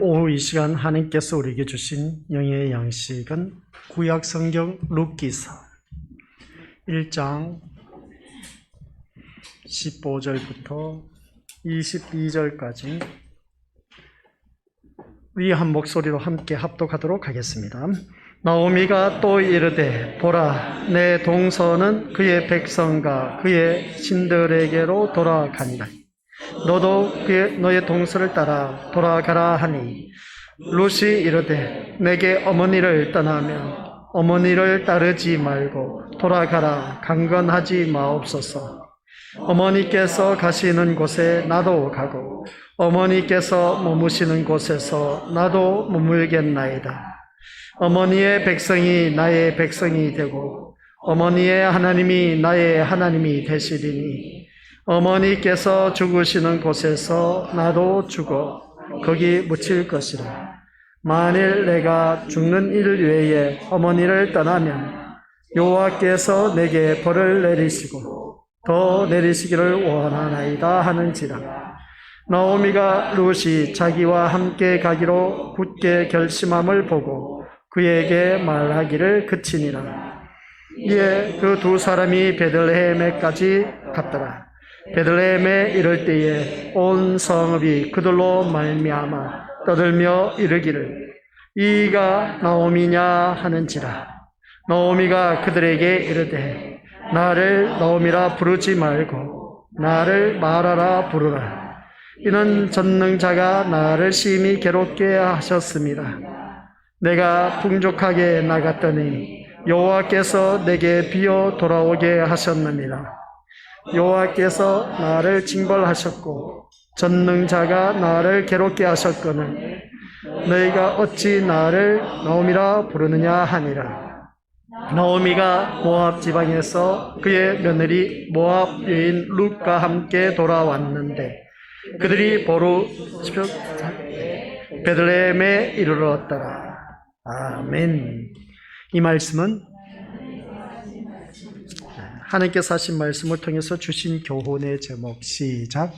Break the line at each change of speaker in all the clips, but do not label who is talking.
오후 이 시간 하나님께서 우리에게 주신 영의 양식은 구약성경 룻기서 1장 15절부터 22절까지 우리 한 목소리로 함께 합독하도록 하겠습니다. 나오미가 또 이르되 보라, 내 동서는 그의 백성과 그의 신들에게로 돌아가니라. 너도 너의 동서를 따라 돌아가라 하니, 룻이 이르되 내게 어머니를 떠나면 어머니를 따르지 말고 돌아가라 강건하지 마옵소서. 어머니께서 가시는 곳에 나도 가고 어머니께서 머무시는 곳에서 나도 머물겠나이다. 어머니의 백성이 나의 백성이 되고 어머니의 하나님이 나의 하나님이 되시리니, 어머니께서 죽으시는 곳에서 나도 죽어 거기 묻힐 것이라. 만일 내가 죽는 일 외에 어머니를 떠나면 여호와께서 내게 벌을 내리시고 더 내리시기를 원하나이다 하는지라. 나오미가 룻이 자기와 함께 가기로 굳게 결심함을 보고 그에게 말하기를 그치니라. 이에 그 두 사람이 베들레헴에까지 갔더라. 베들레헴에 이를 때에 온 성읍이 그들로 말미암아 떠들며 이르기를 이가 나오미냐 하는지라. 나오미가 그들에게 이르되 나를 나오미라 부르지 말고 나를 마라라 부르라. 이는 전능자가 나를 심히 괴롭게 하셨습니다. 내가 풍족하게 나갔더니 여호와께서 내게 비어 돌아오게 하셨느니라. 여호와께서 나를 징벌하셨고 전능자가 나를 괴롭게 하셨거늘 너희가 어찌 나를 나오미라 부르느냐 하니라. 나오미가 모압 지방에서 그의 며느리 모압 여인 룻과 함께 돌아왔는데 그들이 보루 베들레헴에 이르렀더라. 아멘. 이 말씀은 하나님께서 하신 말씀을 통해서 주신 교훈의 제목, 시작.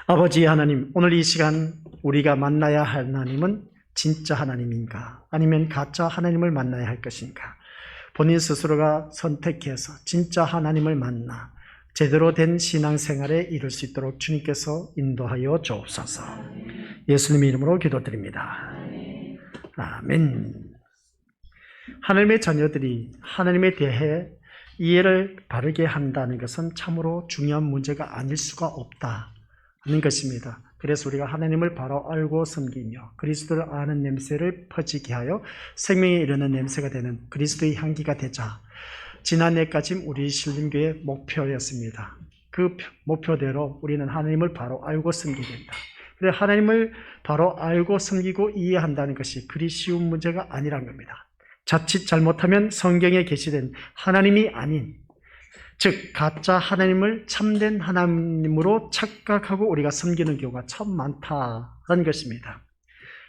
아버지 하나님, 오늘 이 시간 우리가 만나야 할 하나님은 진짜 하나님인가 아니면 가짜 하나님을 만나야 할 것인가? 본인 스스로가 선택해서 진짜 하나님을 만나 제대로 된 신앙생활에 이룰 수 있도록 주님께서 인도하여 주옵소서. 예수님의 이름으로 기도드립니다. 아멘. 하나님의 자녀들이 하나님에 대해 이해를 바르게 한다는 것은 참으로 중요한 문제가 아닐 수가 없다는 것입니다. 그래서 우리가 하나님을 바로 알고 섬기며 그리스도를 아는 냄새를 퍼지게 하여 생명에 이르는 냄새가 되는 그리스도의 향기가 되자, 지난해까지 우리 신림교회의 목표였습니다. 그 목표대로 우리는 하나님을 바로 알고 섬기게 된다. 그래, 하나님을 바로 알고 섬기고 이해한다는 것이 그리 쉬운 문제가 아니란 겁니다. 자칫 잘못하면 성경에 게시된 하나님이 아닌, 즉 가짜 하나님을 참된 하나님으로 착각하고 우리가 섬기는 경우가 참 많다는 것입니다.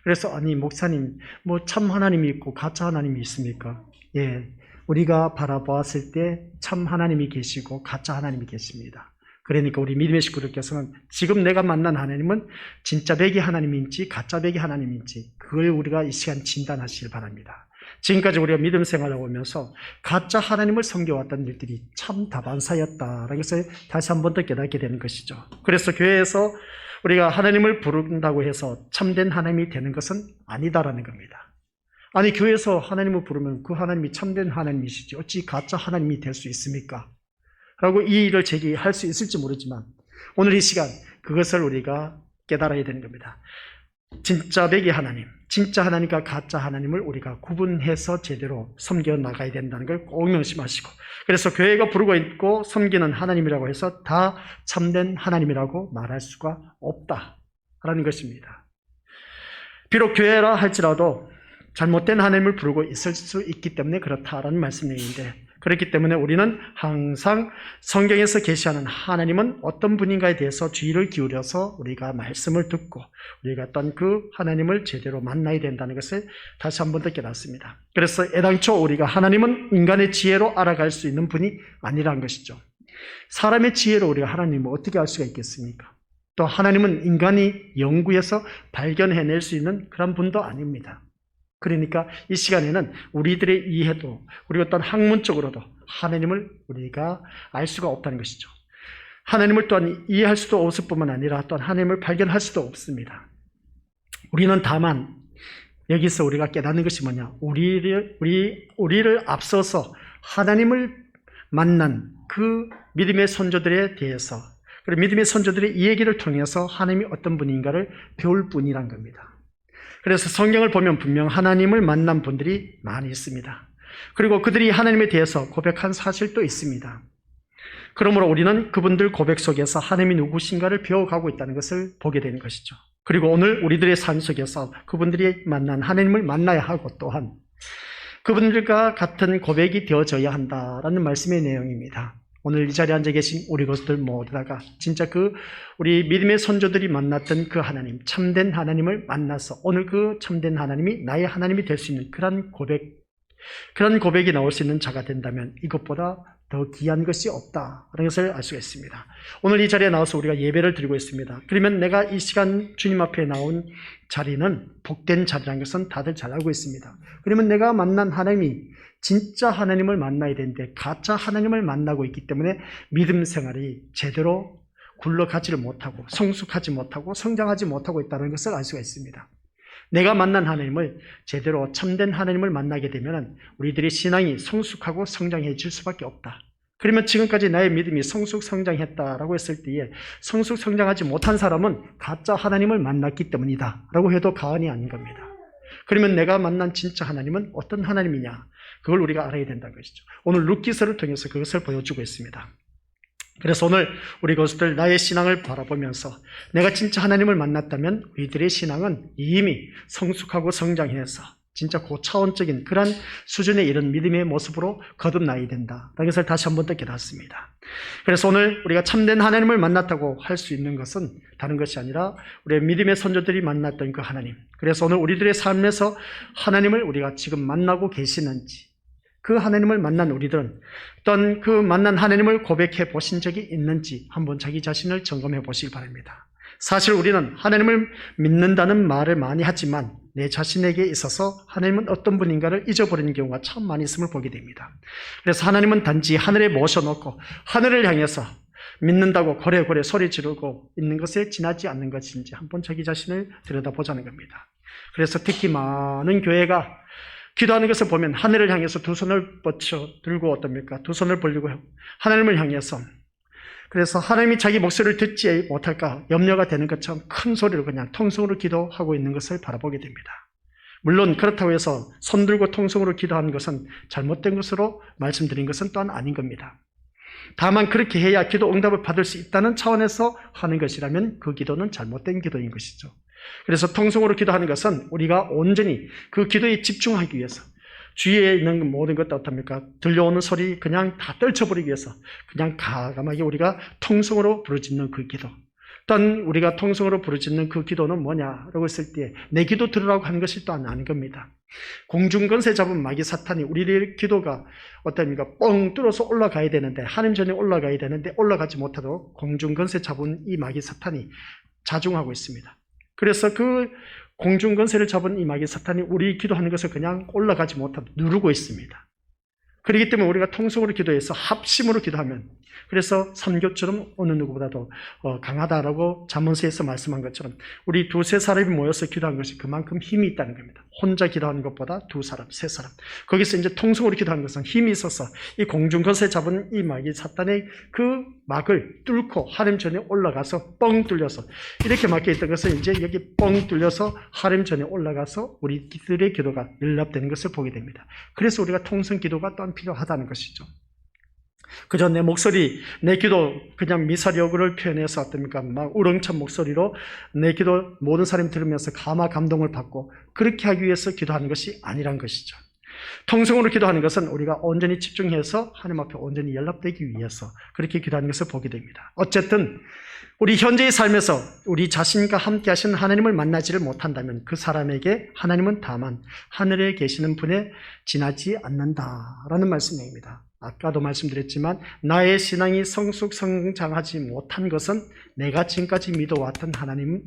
그래서 아니 목사님, 뭐 참 하나님이 있고 가짜 하나님이 있습니까? 예, 우리가 바라보았을 때 참 하나님이 계시고 가짜 하나님이 계십니다. 그러니까 우리 믿음의 식구들께서는 지금 내가 만난 하나님은 진짜 백이 하나님인지 가짜 백이 하나님인지 그걸 우리가 이 시간 진단하시길 바랍니다. 지금까지 우리가 믿음 생활을 오면서 가짜 하나님을 섬겨왔던 일들이 참 다반사였다라는 것을 다시 한 번 더 깨닫게 되는 것이죠. 그래서 교회에서 우리가 하나님을 부른다고 해서 참된 하나님이 되는 것은 아니다라는 겁니다. 아니, 교회에서 하나님을 부르면 그 하나님이 참된 하나님이시지 어찌 가짜 하나님이 될 수 있습니까? 라고 이 일을 제기할 수 있을지 모르지만 오늘 이 시간 그것을 우리가 깨달아야 되는 겁니다. 진짜 백의 하나님, 진짜 하나님과 가짜 하나님을 우리가 구분해서 제대로 섬겨 나가야 된다는 걸 꼭 명심하시고, 그래서 교회가 부르고 있고 섬기는 하나님이라고 해서 다 참된 하나님이라고 말할 수가 없다라는 것입니다. 비록 교회라 할지라도 잘못된 하나님을 부르고 있을 수 있기 때문에 그렇다라는 말씀인데, 그렇기 때문에 우리는 항상 성경에서 계시하는 하나님은 어떤 분인가에 대해서 주의를 기울여서 우리가 말씀을 듣고 우리가 어떤 그 하나님을 제대로 만나야 된다는 것을 다시 한 번 더 깨닫습니다. 그래서 애당초 우리가 하나님은 인간의 지혜로 알아갈 수 있는 분이 아니라는 것이죠. 사람의 지혜로 우리가 하나님을 어떻게 알 수가 있겠습니까? 또 하나님은 인간이 연구해서 발견해낼 수 있는 그런 분도 아닙니다. 그러니까 이 시간에는 우리들의 이해도, 그리고 어떤 학문적으로도 하나님을 우리가 알 수가 없다는 것이죠. 하나님을 또한 이해할 수도 없을 뿐만 아니라 또한 하나님을 발견할 수도 없습니다. 우리는 다만 여기서 우리가 깨닫는 것이 뭐냐, 우리를 앞서서 하나님을 만난 그 믿음의 선조들에 대해서, 그리고 믿음의 선조들의 이 얘기를 통해서 하나님이 어떤 분인가를 배울 뿐이란 겁니다. 그래서 성경을 보면 분명 하나님을 만난 분들이 많이 있습니다. 그리고 그들이 하나님에 대해서 고백한 사실도 있습니다. 그러므로 우리는 그분들 고백 속에서 하나님이 누구신가를 배워가고 있다는 것을 보게 되는 것이죠. 그리고 오늘 우리들의 삶 속에서 그분들이 만난 하나님을 만나야 하고, 또한 그분들과 같은 고백이 되어져야 한다라는 말씀의 내용입니다. 오늘 이 자리에 앉아 계신 우리 것들 모두다가 진짜 우리 믿음의 선조들이 만났던 그 하나님, 참된 하나님을 만나서 오늘 그 참된 하나님이 나의 하나님이 될 수 있는 그런 고백이 나올 수 있는 자가 된다면 이것보다 더 귀한 것이 없다라는 것을 알 수가 있습니다. 오늘 이 자리에 나와서 우리가 예배를 드리고 있습니다. 그러면 내가 이 시간 주님 앞에 나온 자리는 복된 자리라는 것은 다들 잘 알고 있습니다. 그러면 내가 만난 하나님이 진짜 하나님을 만나야 되는데 가짜 하나님을 만나고 있기 때문에 믿음 생활이 제대로 굴러가지를 못하고 성숙하지 못하고 성장하지 못하고 있다는 것을 알 수가 있습니다. 내가 만난 하나님을 제대로 참된 하나님을 만나게 되면 우리들의 신앙이 성숙하고 성장해질 수밖에 없다. 그러면 지금까지 나의 믿음이 성숙 성장했다라고 했을 때에 성숙 성장하지 못한 사람은 가짜 하나님을 만났기 때문이다 라고 해도 과언이 아닌 겁니다. 그러면 내가 만난 진짜 하나님은 어떤 하나님이냐, 그걸 우리가 알아야 된다는 것이죠. 오늘 룻기서를 통해서 그것을 보여주고 있습니다. 그래서 오늘 우리 것들 나의 신앙을 바라보면서 내가 진짜 하나님을 만났다면 우리들의 신앙은 이미 성숙하고 성장해서 진짜 고차원적인 그런 수준에 이른 믿음의 모습으로 거듭나야 된다라는 것을 다시 한 번 더 깨닫습니다. 그래서 오늘 우리가 참된 하나님을 만났다고 할 수 있는 것은 다른 것이 아니라 우리의 믿음의 선조들이 만났던 그 하나님, 그래서 오늘 우리들의 삶에서 하나님을 우리가 지금 만나고 계시는지, 그 하나님을 만난 우리들은 어떤 그 만난 하나님을 고백해 보신 적이 있는지 한번 자기 자신을 점검해 보시기 바랍니다. 사실 우리는 하나님을 믿는다는 말을 많이 하지만 내 자신에게 있어서 하나님은 어떤 분인가를 잊어버리는 경우가 참 많이 있음을 보게 됩니다. 그래서 하나님은 단지 하늘에 모셔놓고 하늘을 향해서 믿는다고 고래고래 소리 지르고 있는 것에 지나지 않는 것인지 한번 자기 자신을 들여다보자는 겁니다. 그래서 특히 많은 교회가 기도하는 것을 보면 하늘을 향해서 두 손을 뻗쳐 들고 어떻습니까? 두 손을 벌리고 하나님을 향해서, 그래서 하나님이 자기 목소리를 듣지 못할까 염려가 되는 것처럼 큰 소리로 그냥 통성으로 기도하고 있는 것을 바라보게 됩니다. 물론 그렇다고 해서 손 들고 통성으로 기도하는 것은 잘못된 것으로 말씀드린 것은 또한 아닌 겁니다. 다만 그렇게 해야 기도 응답을 받을 수 있다는 차원에서 하는 것이라면 그 기도는 잘못된 기도인 것이죠. 그래서 통성으로 기도하는 것은 우리가 온전히 그 기도에 집중하기 위해서, 주위에 있는 모든 것도 어떻습니까? 들려오는 소리 그냥 다 떨쳐버리기 위해서 그냥 가감하게 우리가 통성으로 부르짖는 그 기도, 또한 우리가 통성으로 부르짖는 그 기도는 뭐냐라고 했을 때 내 기도 들으라고 하는 것이 또한 아닌 겁니다. 공중권세 잡은 마귀 사탄이 우리의 기도가 어떻습니까? 뻥 뚫어서 올라가야 되는데, 하나님 전에 올라가야 되는데 올라가지 못하도록 공중권세 잡은 이 마귀 사탄이 자중하고 있습니다. 그래서 그 공중권세를 잡은 이 마귀 사탄이 우리 기도하는 것을 그냥 올라가지 못하도록 누르고 있습니다. 그렇기 때문에 우리가 통성으로 기도해서 합심으로 기도하면, 그래서 선교처럼 어느 누구보다도 강하다라고 잠언서에서 말씀한 것처럼 우리 두세 사람이 모여서 기도한 것이 그만큼 힘이 있다는 겁니다. 혼자 기도하는 것보다 두 사람, 세 사람, 거기서 이제 통성으로 기도하는 것은 힘이 있어서 이 공중권세 잡은 이 마귀 사탄의 그 막을 뚫고 하나님 전에 올라가서 뻥 뚫려서, 이렇게 막혀 있던 것은 이제 여기 뻥 뚫려서 하나님 전에 올라가서 우리들의 기도가 연락되는 것을 보게 됩니다. 그래서 우리가 통성 기도가 또한 필요하다는 것이죠. 그저 내 목소리, 내 기도 그냥 미사력을 표현해서 어떻습니까? 막 우렁찬 목소리로 내 기도 모든 사람이 들으면서 감동을 받고 그렇게 하기 위해서 기도하는 것이 아니란 것이죠. 통성으로 기도하는 것은 우리가 온전히 집중해서 하나님 앞에 온전히 연락되기 위해서 그렇게 기도하는 것을 보게 됩니다. 어쨌든 우리 현재의 삶에서 우리 자신과 함께 하신 하나님을 만나지를 못한다면 그 사람에게 하나님은 다만 하늘에 계시는 분에 지나지 않는다라는 말씀입니다. 아까도 말씀드렸지만 나의 신앙이 성장하지 못한 것은 내가 지금까지 믿어왔던 하나님,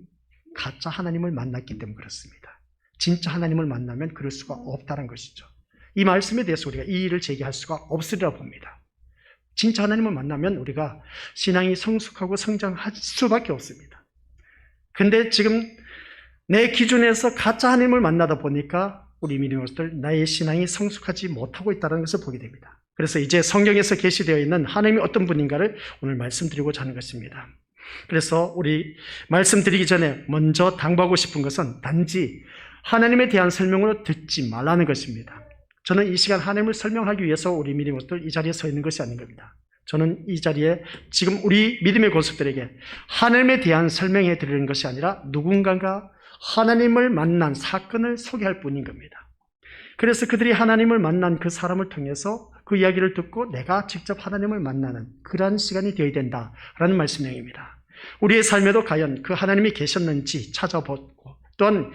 가짜 하나님을 만났기 때문에 그렇습니다. 진짜 하나님을 만나면 그럴 수가 없다는 것이죠. 이 말씀에 대해서 우리가 이의를 제기할 수가 없으리라 봅니다. 진짜 하나님을 만나면 우리가 신앙이 성숙하고 성장할 수밖에 없습니다. 근데 지금 내 기준에서 가짜 하나님을 만나다 보니까 우리 믿음으로들 나의 신앙이 성숙하지 못하고 있다는 것을 보게 됩니다. 그래서 이제 성경에서 계시되어 있는 하나님이 어떤 분인가를 오늘 말씀드리고자 하는 것입니다. 그래서 우리 말씀드리기 전에 먼저 당부하고 싶은 것은 단지 하나님에 대한 설명으로 듣지 말라는 것입니다. 저는 이 시간 하나님을 설명하기 위해서 우리 믿음으로들 이 자리에 서 있는 것이 아닌 겁니다. 저는 이 자리에 지금 우리 믿음의 고수들에게 하나님에 대한 설명해 드리는 것이 아니라 누군가가 하나님을 만난 사건을 소개할 뿐인 겁니다. 그래서 그들이 하나님을 만난 그 사람을 통해서 그 이야기를 듣고 내가 직접 하나님을 만나는 그러한 시간이 되어야 된다라는 말씀 내용입니다. 우리의 삶에도 과연 그 하나님이 계셨는지 찾아보고 또한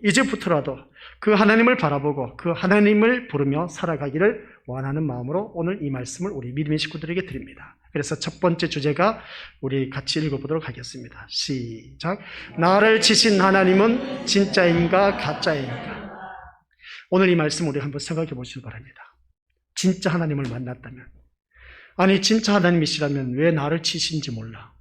이제부터라도 그 하나님을 바라보고 그 하나님을 부르며 살아가기를 원하는 마음으로 오늘 이 말씀을 우리 믿음의 식구들에게 드립니다. 그래서 첫 번째 주제가 우리 같이 읽어보도록 하겠습니다. 시작. 나를 치신 하나님은 진짜인가 가짜인가? 오늘 이 말씀 우리 한번 생각해 보시기 바랍니다. 진짜 하나님을 만났다면, 아니 진짜 하나님이시라면 왜 나를 치신지 몰라.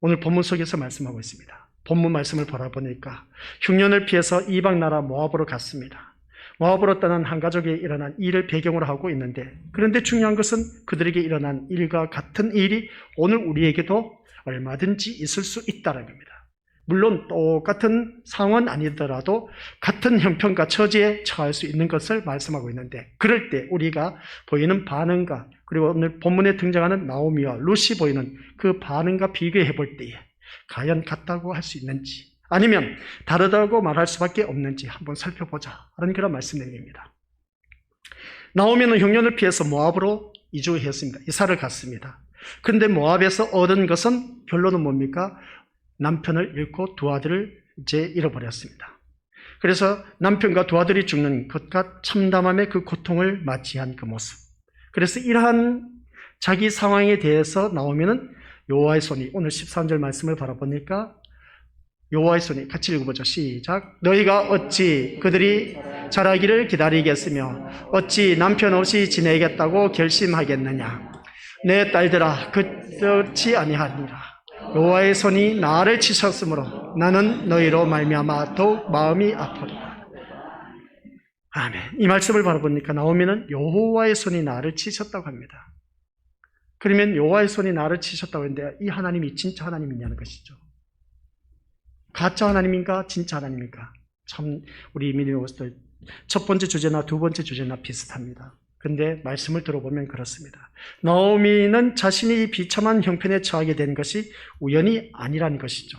오늘 본문 속에서 말씀하고 있습니다. 본문 말씀을 바라보니까 흉년을 피해서 이방 나라 모압으로 갔습니다. 모압으로 떠난 한 가족에 일어난 일을 배경으로 하고 있는데, 그런데 중요한 것은 그들에게 일어난 일과 같은 일이 오늘 우리에게도 얼마든지 있을 수 있다는 겁니다. 물론 똑같은 상황은 아니더라도 같은 형편과 처지에 처할 수 있는 것을 말씀하고 있는데, 그럴 때 우리가 보이는 반응과 그리고 오늘 본문에 등장하는 나오미와 룻이 보이는 그 반응과 비교해 볼 때에 과연 같다고 할 수 있는지 아니면 다르다고 말할 수밖에 없는지 한번 살펴보자 하는 그런 말씀 내용입니다. 나오미는 흉년을 피해서 모압으로 이주했습니다. 이사를 갔습니다. 그런데 모압에서 얻은 것은 결론은 뭡니까? 남편을 잃고 두 아들을 이제 잃어버렸습니다. 그래서 남편과 두 아들이 죽는 것과 참담함의 그 고통을 맞이한 그 모습. 그래서 이러한 자기 상황에 대해서 나오미는 여호와의 손이, 오늘 13절 말씀을 바라보니까 여호와의 손이, 같이 읽어보죠. 시작. 너희가 어찌 그들이 자라기를 기다리겠으며 어찌 남편 없이 지내겠다고 결심하겠느냐. 내 딸들아, 그렇지 아니하니라. 여호와의 손이 나를 치셨으므로 나는 너희로 말미암아 더욱 마음이 아프리라. 아멘. 이 말씀을 바라보니까 나오미는 여호와의 손이 나를 치셨다고 합니다. 그러면 여호와의 손이 나를 치셨다고 했는데 이 하나님이 진짜 하나님이냐는 것이죠. 가짜 하나님인가 진짜 하나님인가? 참 우리 믿음의 모습들 첫 번째 주제나 두 번째 주제나 비슷합니다. 그런데 말씀을 들어보면 그렇습니다. 나오미는 자신이 비참한 형편에 처하게 된 것이 우연이 아니라는 것이죠.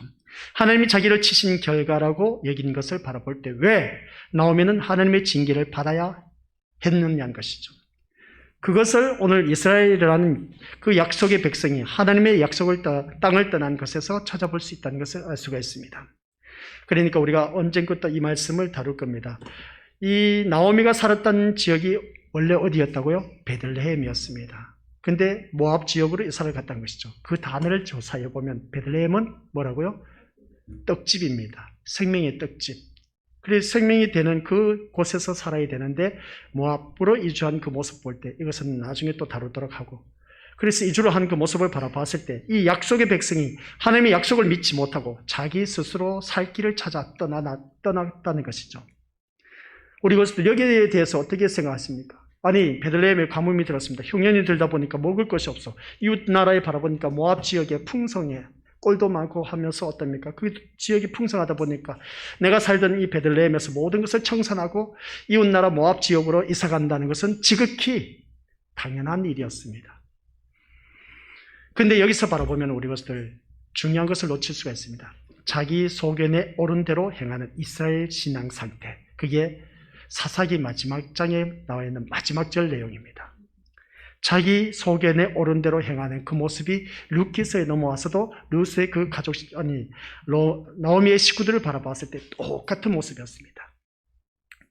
하나님이 자기를 치신 결과라고 여긴 것을 바라볼 때 왜 나오미는 하나님의 징계를 받아야 했느냐는 것이죠. 그것을 오늘 이스라엘이라는 그 약속의 백성이 하나님의 약속을 땅을 떠난 것에서 찾아볼 수 있다는 것을 알 수가 있습니다. 그러니까 우리가 언젠부터 이 말씀을 다룰 겁니다. 이 나오미가 살았던 지역이 원래 어디였다고요? 베들레헴이었습니다. 근데 모압 지역으로 이사를 갔다는 것이죠. 그 단어를 조사해 보면 베들레헴은 뭐라고요? 떡집입니다. 생명의 떡집. 그래서 생명이 되는 그 곳에서 살아야 되는데 모압으로 이주한 그 모습 볼 때 이것은 나중에 또 다루도록 하고, 그래서 이주를 한 그 모습을 바라봤을 때 이 약속의 백성이 하나님의 약속을 믿지 못하고 자기 스스로 살 길을 찾아 떠났다는 것이죠. 우리 것들 여기에 대해서 어떻게 생각하십니까? 아니 베들레헴에 가뭄이 들었습니다. 흉년이 들다 보니까 먹을 것이 없어. 이웃 나라에 바라보니까 모압 지역에 풍성해. 꼴도 많고 하면서 어떻습니까? 그 지역이 풍성하다 보니까 내가 살던 이 베들레헴에서 모든 것을 청산하고 이웃나라 모압 지역으로 이사 간다는 것은 지극히 당연한 일이었습니다. 그런데 여기서 바라보면 우리 것들 중요한 것을 놓칠 수가 있습니다. 자기 소견에 옳은 대로 행하는 이스라엘 신앙 상태, 그게 사사기 마지막 장에 나와 있는 마지막 절 내용입니다. 자기 소견에 옳은 대로 행하는 그 모습이 룻기서에 넘어와서도 룻의 그 가족, 나오미의 식구들을 바라봤을 때 똑같은 모습이었습니다.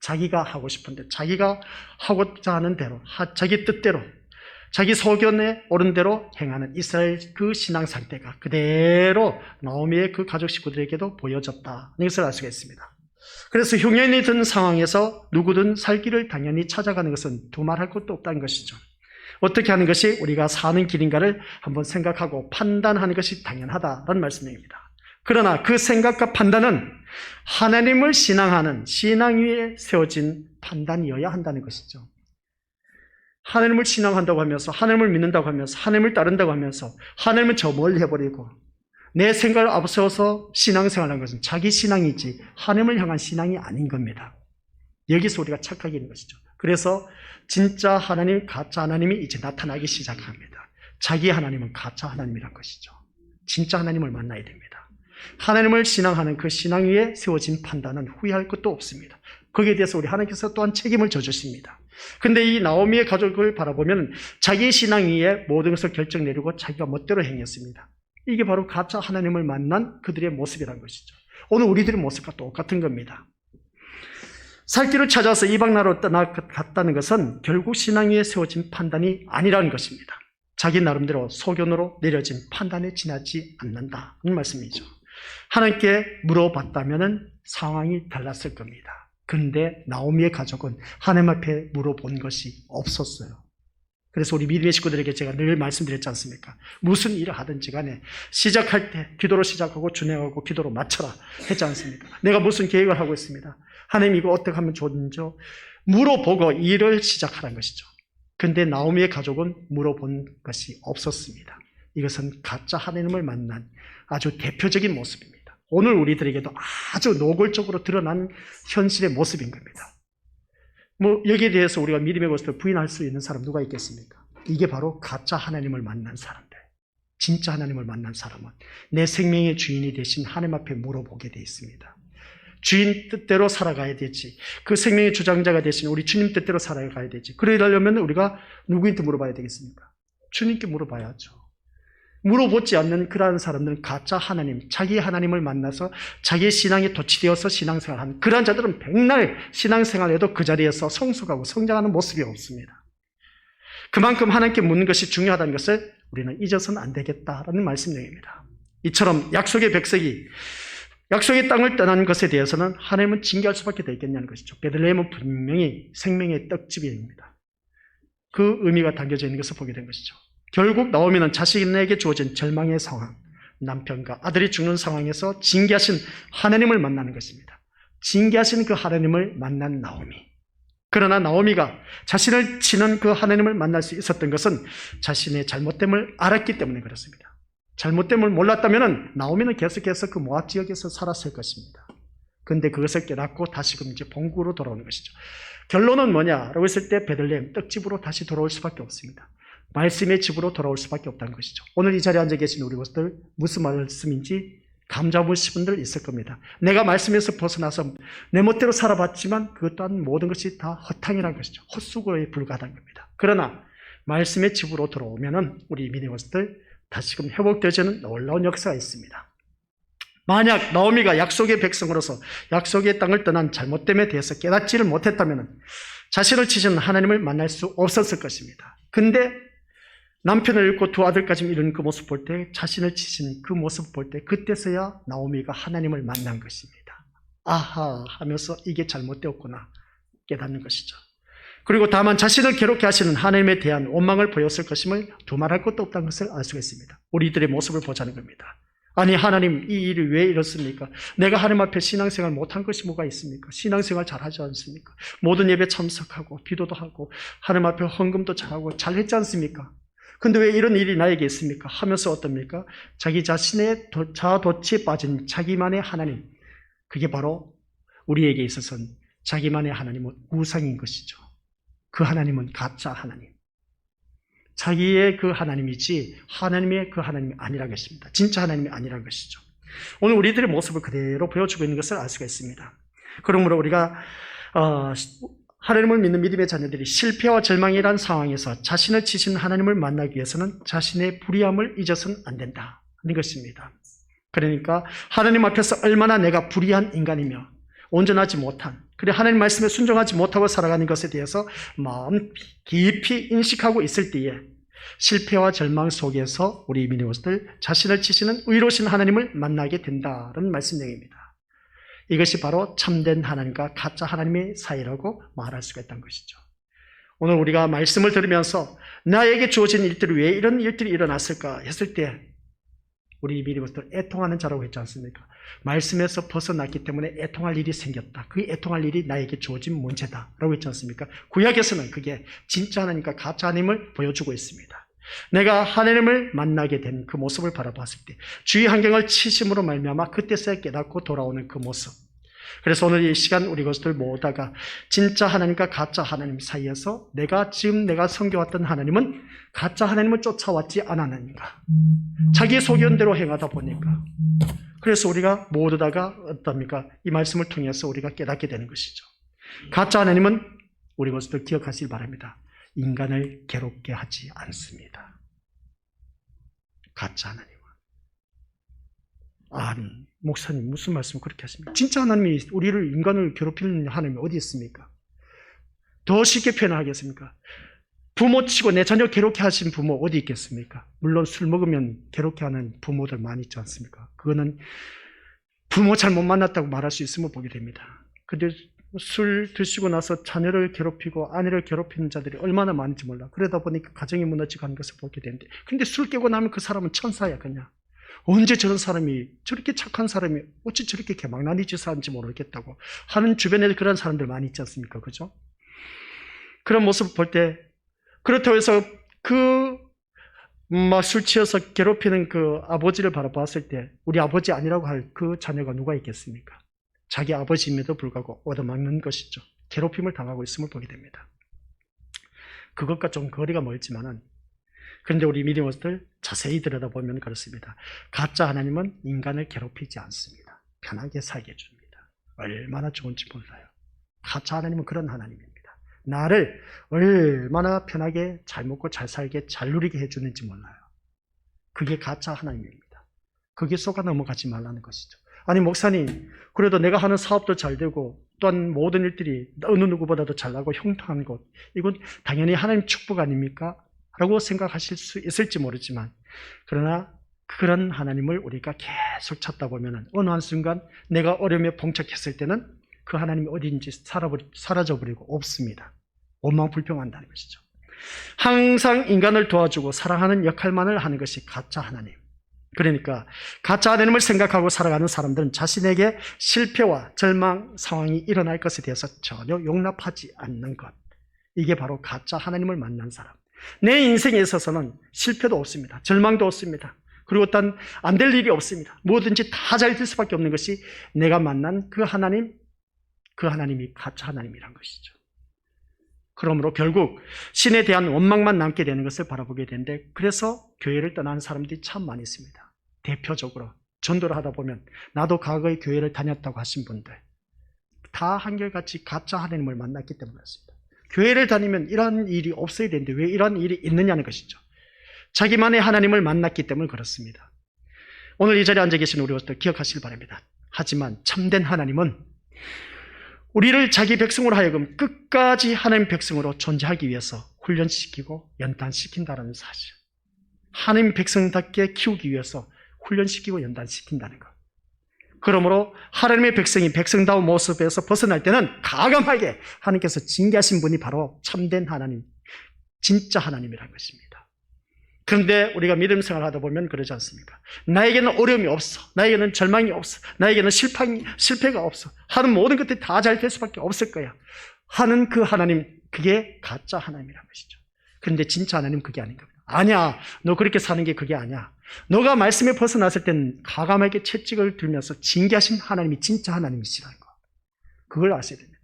자기가 하고 싶은데, 자기가 하고자 하는 대로, 자기 뜻대로, 자기 소견에 옳은 대로 행하는 이스라엘 그 신앙 상태가 그대로 나오미의 그 가족 식구들에게도 보여졌다. 이것을 알 수가 있습니다. 그래서 흉년이 든 상황에서 누구든 살 길을 당연히 찾아가는 것은 두말할 것도 없다는 것이죠. 어떻게 하는 것이 우리가 사는 길인가를 한번 생각하고 판단하는 것이 당연하다는 말씀입니다. 그러나 그 생각과 판단은 하나님을 신앙하는 신앙 위에 세워진 판단이어야 한다는 것이죠. 하나님을 신앙한다고 하면서, 하나님을 믿는다고 하면서, 하나님을 따른다고 하면서 하나님은 저 멀리 해버리고 내 생각을 앞세워서 신앙생활하는 것은 자기 신앙이지 하나님을 향한 신앙이 아닌 겁니다. 여기서 우리가 착각이 있는 것이죠. 그래서 진짜 하나님, 가짜 하나님이 이제 나타나기 시작합니다. 자기 하나님은 가짜 하나님이란 것이죠. 진짜 하나님을 만나야 됩니다. 하나님을 신앙하는 그 신앙 위에 세워진 판단은 후회할 것도 없습니다. 거기에 대해서 우리 하나님께서 또한 책임을 져주십니다. 근데 이 나오미의 가족을 바라보면 자기의 신앙 위에 모든 것을 결정 내리고 자기가 멋대로 행했습니다. 이게 바로 가짜 하나님을 만난 그들의 모습이란 것이죠. 오늘 우리들의 모습과 똑같은 겁니다. 살 길을 찾아서 이방 나라로 떠나갔다는 것은 결국 신앙 위에 세워진 판단이 아니라는 것입니다. 자기 나름대로 소견으로 내려진 판단에 지나지 않는다는 말씀이죠. 하나님께 물어봤다면 상황이 달랐을 겁니다. 그런데 나오미의 가족은 하나님 앞에 물어본 것이 없었어요. 그래서 우리 믿음의 식구들에게 제가 늘 말씀드렸지 않습니까? 무슨 일을 하든지 간에 시작할 때 기도로 시작하고 준행하고 기도로 마쳐라 했지 않습니까? 내가 무슨 계획을 하고 있습니다. 하나님 이거 어떻게 하면 좋은지 물어보고 일을 시작하라는 것이죠. 그런데 나오미의 가족은 물어본 것이 없었습니다. 이것은 가짜 하나님을 만난 아주 대표적인 모습입니다. 오늘 우리들에게도 아주 노골적으로 드러난 현실의 모습인 겁니다. 여기에 대해서 우리가 믿음의 모습을 부인할 수 있는 사람 누가 있겠습니까? 이게 바로 가짜 하나님을 만난 사람들. 진짜 하나님을 만난 사람은 내 생명의 주인이 되신 하나님 앞에 물어보게 되어 있습니다. 주인 뜻대로 살아가야 되지. 그 생명의 주장자가 되신 우리 주님 뜻대로 살아가야 되지. 그러려면 우리가 누구한테 물어봐야 되겠습니까? 주님께 물어봐야죠. 물어보지 않는 그러한 사람들은 가짜 하나님, 자기 하나님을 만나서 자기의 신앙에 도취되어서 신앙생활하는 그러한 자들은 백날 신앙생활해도 그 자리에서 성숙하고 성장하는 모습이 없습니다. 그만큼 하나님께 묻는 것이 중요하다는 것을 우리는 잊어서는 안 되겠다라는 말씀입니다. 이처럼 약속의 백성이 약속의 땅을 떠난 것에 대해서는 하나님은 징계할 수밖에 되겠냐는 것이죠. 베들레헴은 분명히 생명의 떡집입니다. 그 의미가 담겨져 있는 것을 보게 된 것이죠. 결국 나오미는 자신에게 주어진 절망의 상황, 남편과 아들이 죽는 상황에서 징계하신 하나님을 만나는 것입니다. 징계하신 그 하나님을 만난 나오미. 그러나 나오미가 자신을 치는 그 하나님을 만날 수 있었던 것은 자신의 잘못됨을 알았기 때문에 그렇습니다. 잘못됨을 몰랐다면 나오미는 계속해서 그 모압 지역에서 살았을 것입니다. 그런데 그것을 깨닫고 다시금 이제 본국으로 돌아오는 것이죠. 결론은 뭐냐라고 했을 때 베들레헴 떡집으로 다시 돌아올 수밖에 없습니다. 말씀의 집으로 돌아올 수밖에 없다는 것이죠. 오늘 이 자리에 앉아 계신 우리 것들 무슨 말씀인지 감 잡으신 분들 있을 겁니다. 내가 말씀에서 벗어나서 내 멋대로 살아봤지만 그것 또한 모든 것이 다 허탕이라는 것이죠. 헛수고에 불과하다는 겁니다. 그러나 말씀의 집으로 돌아오면 우리 믿음의 것들 다시금 회복되어지는 놀라운 역사가 있습니다. 만약 나오미가 약속의 백성으로서 약속의 땅을 떠난 잘못됨에 대해서 깨닫지를 못했다면 자신을 치신 하나님을 만날 수 없었을 것입니다. 근데 남편을 잃고 두 아들까지 잃은 그 모습 볼 때, 자신을 치신 그 모습 볼 때 그때서야 나오미가 하나님을 만난 것입니다. 아하 하면서 이게 잘못되었구나 깨닫는 것이죠. 그리고 다만 자신을 괴롭게 하시는 하나님에 대한 원망을 보였을 것임을 두말할 것도 없다는 것을 알 수가 있습니다. 우리들의 모습을 보자는 겁니다. 아니 하나님 이 일이 왜 이렇습니까? 내가 하나님 앞에 신앙생활 못한 것이 뭐가 있습니까? 신앙생활 잘하지 않습니까? 모든 예배 참석하고 기도도 하고 하나님 앞에 헌금도 잘하고 잘했지 않습니까? 근데 왜 이런 일이 나에게 있습니까? 하면서 어떻습니까? 자기 자신의 자아도취에 빠진 자기만의 하나님, 그게 바로 우리에게 있어서는 자기만의 하나님은 우상인 것이죠. 그 하나님은 가짜 하나님, 자기의 그 하나님이지 하나님의 그 하나님이 아니라는 것입니다. 진짜 하나님이 아니라는 것이죠. 오늘 우리들의 모습을 그대로 보여주고 있는 것을 알 수가 있습니다. 그러므로 우리가 하나님을 믿는 믿음의 자녀들이 실패와 절망이라는 상황에서 자신을 치신 하나님을 만나기 위해서는 자신의 불의함을 잊어서는 안 된다는 것입니다. 그러니까 하나님 앞에서 얼마나 내가 불의한 인간이며 온전하지 못한, 그래 하나님 말씀에 순종하지 못하고 살아가는 것에 대해서 마음 깊이 인식하고 있을 때에 실패와 절망 속에서 우리 믿음들 자신을 치시는 의로우신 하나님을 만나게 된다는 말씀 내용입니다. 이것이 바로 참된 하나님과 가짜 하나님의 사이라고 말할 수가 있다는 것이죠. 오늘 우리가 말씀을 들으면서 나에게 주어진 일들이 왜 이런 일들이 일어났을까 했을 때 우리 믿음들 애통하는 자라고 했지 않습니까? 말씀에서 벗어났기 때문에 애통할 일이 생겼다. 그 애통할 일이 나에게 주어진 문제다라고 했지 않습니까? 구약에서는 그게 진짜 하나님과 가짜 하나님을 보여주고 있습니다. 내가 하나님을 만나게 된 그 모습을 바라봤을 때 주위 환경을 치심으로 말미암아 그때서야 깨닫고 돌아오는 그 모습. 그래서 오늘 이 시간 우리 것들 모두가 진짜 하나님과 가짜 하나님 사이에서 지금 내가 섬겨왔던 하나님은 가짜 하나님을 쫓아왔지 않았는가, 자기 소견대로 행하다 보니까, 그래서 우리가 모두 다가 어떻습니까? 이 말씀을 통해서 우리가 깨닫게 되는 것이죠. 가짜 하나님은 우리 것들 기억하시기 바랍니다. 인간을 괴롭게 하지 않습니다. 가짜 하나님은. 아니, 목사님 무슨 말씀을 그렇게 하십니까? 진짜 하나님이 우리를, 인간을 괴롭히는 하나님이 어디 있습니까? 더 쉽게 표현하겠습니까? 부모 치고 내 자녀 괴롭게 하신 부모 어디 있겠습니까? 물론 술 먹으면 괴롭게 하는 부모들 많이 있지 않습니까? 그거는 부모 잘못 만났다고 말할 수 있으면 보게 됩니다. 근데 술 드시고 나서 자녀를 괴롭히고 아내를 괴롭히는 자들이 얼마나 많은지 몰라. 그러다 보니까 가정이 무너지고 하는 것을 보게 되는데, 근데 술 깨고 나면 그 사람은 천사야 그냥. 언제 저런 사람이, 저렇게 착한 사람이 어찌 저렇게 개망나니 짓을 하는지 모르겠다고 하는 주변에 그런 사람들 많이 있지 않습니까? 그죠? 그런 모습을 볼 때, 그렇다고 해서 막 술 취해서 괴롭히는 그 아버지를 바라봤을 때 우리 아버지 아니라고 할 그 자녀가 누가 있겠습니까? 자기 아버지임에도 불구하고 얻어맞는 것이죠. 괴롭힘을 당하고 있음을 보게 됩니다. 그것과 좀 거리가 멀지만은, 그런데 우리 믿음들 자세히 들여다보면 그렇습니다. 가짜 하나님은 인간을 괴롭히지 않습니다. 편하게 살게 해줍니다. 얼마나 좋은지 몰라요. 가짜 하나님은 그런 하나님입니다. 나를 얼마나 편하게 잘 먹고 잘 살게 잘 누리게 해주는지 몰라요. 그게 가짜 하나님입니다. 거기에 속아 넘어가지 말라는 것이죠. 아니 목사님, 그래도 내가 하는 사업도 잘 되고 또한 모든 일들이 어느 누구보다도 잘나고 형통한 것, 이건 당연히 하나님 축복 아닙니까? 라고 생각하실 수 있을지 모르지만, 그러나 그런 하나님을 우리가 계속 찾다 보면 어느 한순간 내가 어려움에 봉착했을 때는 그 하나님이 어디인지 사라져버리고 없습니다. 원망불평한다는 것이죠. 항상 인간을 도와주고 사랑하는 역할만을 하는 것이 가짜 하나님. 그러니까 가짜 하나님을 생각하고 살아가는 사람들은 자신에게 실패와 절망 상황이 일어날 것에 대해서 전혀 용납하지 않는 것, 이게 바로 가짜 하나님을 만난 사람. 내 인생에 있어서는 실패도 없습니다. 절망도 없습니다. 그리고 단 안 될 일이 없습니다. 뭐든지 다 잘 될 수밖에 없는 것이 내가 만난 그 하나님, 그 하나님이 가짜 하나님이란 것이죠. 그러므로 결국 신에 대한 원망만 남게 되는 것을 바라보게 되는데, 그래서 교회를 떠나는 사람들이 참 많이 있습니다. 대표적으로 전도를 하다 보면 나도 과거에 교회를 다녔다고 하신 분들 다 한결같이 가짜 하나님을 만났기 때문에 그렇습니다. 교회를 다니면 이런 일이 없어야 되는데 왜 이런 일이 있느냐는 것이죠. 자기만의 하나님을 만났기 때문에 그렇습니다. 오늘 이 자리에 앉아 계신 우리들 기억하시길 바랍니다. 하지만 참된 하나님은 우리를 자기 백성으로 하여금 끝까지 하나님 백성으로 존재하기 위해서 훈련시키고 연단시킨다는 사실, 하나님 백성답게 키우기 위해서 훈련시키고 연단시킨다는 것. 그러므로 하나님의 백성이 백성다운 모습에서 벗어날 때는 가감하게 하나님께서 징계하신 분이 바로 참된 하나님, 진짜 하나님이라는 것입니다. 그런데 우리가 믿음 생활을 하다 보면 그러지 않습니까? 나에게는 어려움이 없어, 나에게는 절망이 없어, 나에게는 실패가 없어, 하는 모든 것들이 다 잘 될 수밖에 없을 거야 하는 그 하나님, 그게 가짜 하나님이라는 것이죠. 그런데 진짜 하나님 그게 아닌 겁니다. 아니야, 너 그렇게 사는 게 그게 아니야. 너가 말씀에 벗어났을 때는 가감하게 채찍을 들면서 징계하신 하나님이 진짜 하나님이시라는 거, 그걸 아셔야 됩니다.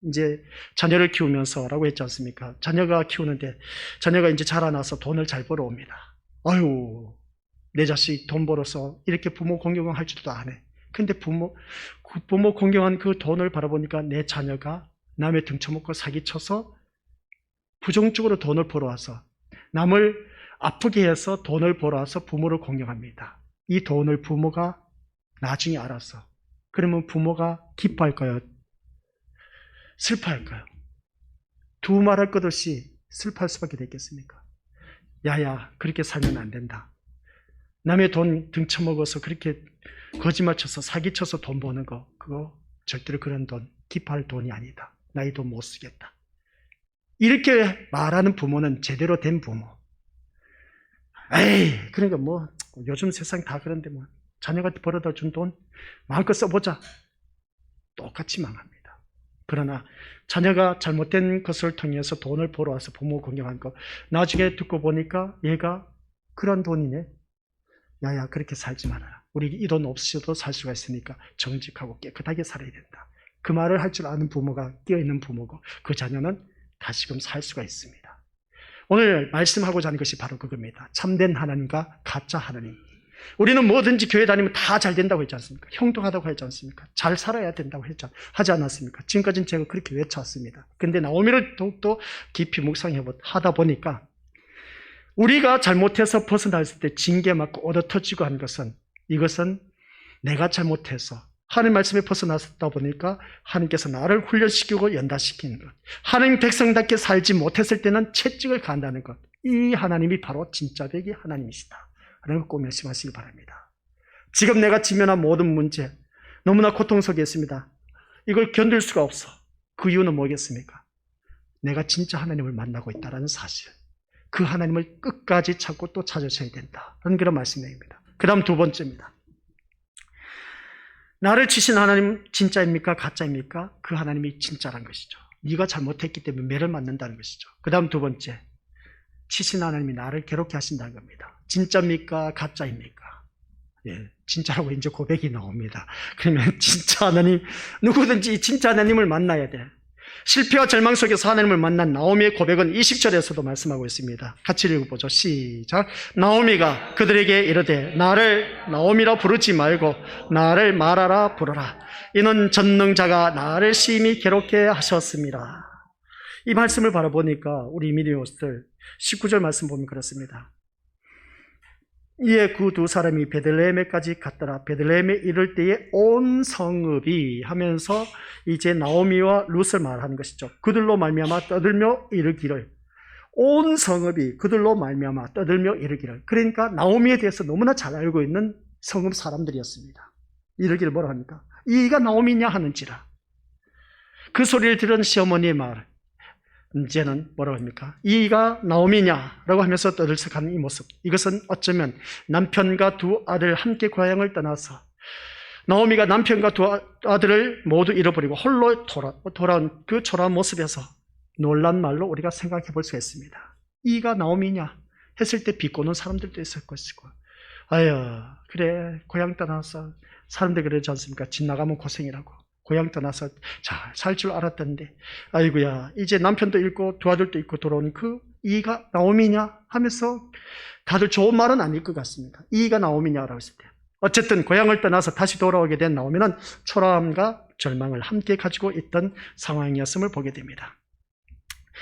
이제 자녀를 키우면서라고 했지 않습니까? 자녀가 키우는데 자녀가 이제 자라나서 돈을 잘 벌어옵니다. 아유, 내 자식 돈 벌어서 이렇게 부모 공경할 줄도 안 해. 근데 부모 공경한 그 돈을 바라보니까 내 자녀가 남의 등쳐먹고 사기쳐서 부정적으로 돈을 벌어와서 남을 아프게 해서 돈을 벌어와서 부모를 공경합니다. 이 돈을 부모가 나중에 알아서 그러면 부모가 기뻐할까요? 슬퍼할까요? 두 말할 것 없이 슬퍼할 수밖에 되겠습니까? 야야, 그렇게 살면 안 된다. 남의 돈 등쳐먹어서 그렇게 거짓말 쳐서 사기쳐서 돈 버는 거, 그거 절대로 그런 돈, 기뻐할 돈이 아니다. 나 이 돈 못 쓰겠다. 이렇게 말하는 부모는 제대로 된 부모. 에이, 그러니까 뭐 요즘 세상 다 그런데 뭐 자녀가 벌어다 준 돈 마음껏 써보자. 똑같이 망합니다. 그러나 자녀가 잘못된 것을 통해서 돈을 벌어와서 부모 공경한 거 나중에 듣고 보니까 얘가 그런 돈이네. 야야, 그렇게 살지 말아라. 우리 이 돈 없이도 살 수가 있으니까 정직하고 깨끗하게 살아야 된다. 그 말을 할 줄 아는 부모가 끼어있는 부모고 그 자녀는 다시금 살 수가 있습니다. 오늘 말씀하고자 하는 것이 바로 그겁니다. 참된 하나님과 가짜 하나님. 우리는 뭐든지 교회 다니면 다 잘 된다고 했지 않습니까? 형통하다고 했지 않습니까? 잘 살아야 된다고 하지 않았습니까? 지금까지는 제가 그렇게 외쳐왔습니다. 근데 나오미를 더욱더 깊이 묵상하다 보니까 우리가 잘못해서 벗어났을 때 징계맞고 얻어터지고 한 것은 이것은 내가 잘못해서 하나님 말씀에 벗어났다 보니까 하나님께서 나를 훈련시키고 연다시키는 것, 하나님 백성답게 살지 못했을 때는 채찍을 간다는 것, 이 하나님이 바로 진짜 되기 하나님이시다 라는 걸 꼭 명심하시기 바랍니다. 지금 내가 직면한 모든 문제 너무나 고통 속에 있습니다. 이걸 견딜 수가 없어. 그 이유는 뭐겠습니까? 내가 진짜 하나님을 만나고 있다는 사실, 그 하나님을 끝까지 찾고 또 찾으셔야 된다는 그런 말씀입니다. 그 다음 두 번째입니다. 나를 치신 하나님 진짜입니까? 가짜입니까? 그 하나님이 진짜란 것이죠. 네가 잘못했기 때문에 매를 맞는다는 것이죠. 그 다음 두 번째, 치신 하나님이 나를 괴롭게 하신다는 겁니다. 진짜입니까? 가짜입니까? 예, 진짜라고 이제 고백이 나옵니다. 그러면 진짜 하나님, 누구든지 진짜 하나님을 만나야 돼. 실패와 절망 속에서 하나님을 만난 나오미의 고백은 20절에서도 말씀하고 있습니다. 같이 읽어보죠. 시작. 나오미가 그들에게 이르되 나를 나오미라 부르지 말고 나를 마라라 부르라. 이는 전능자가 나를 심히 괴롭게 하셨습니다. 이 말씀을 바라보니까 우리 미디어스들 19절 말씀 보면 그렇습니다. 이에 그 두 사람이 베들레헴에까지 갔더라. 베들레헴에 이를 때에 온 성읍이 하면서 이제 나오미와 룻을 말하는 것이죠. 그들로 말미암아 떠들며 이르기를, 온 성읍이 그들로 말미암아 떠들며 이르기를. 그러니까 나오미에 대해서 너무나 잘 알고 있는 성읍 사람들이었습니다. 이르기를 뭐라 합니까? 이가 나오미냐 하는지라. 그 소리를 들은 시어머니의 말, 이제는 뭐라고 합니까? 이가 나오미냐라고 하면서 떠들썩하는 이 모습, 이것은 어쩌면 남편과 두 아들 함께 고향을 떠나서 나오미가 남편과 두 아들을 모두 잃어버리고 홀로 돌아온 그 초라한 모습에서 놀란 말로 우리가 생각해 볼 수 있습니다. 이가 나오미냐 했을 때 비꼬는 사람들도 있을 것이고, 아유 그래 고향 떠나서 사람들 그러지 않습니까? 집 나가면 고생이라고. 고향 떠나서 잘 살 줄 알았던데 아이고야 이제 남편도 잃고 두 아들도 잃고 돌아온 그 이가 나오미냐 하면서 다들 좋은 말은 아닐 것 같습니다. 이가 나오미냐라고 했을 때 어쨌든 고향을 떠나서 다시 돌아오게 된 나오미는 초라함과 절망을 함께 가지고 있던 상황이었음을 보게 됩니다.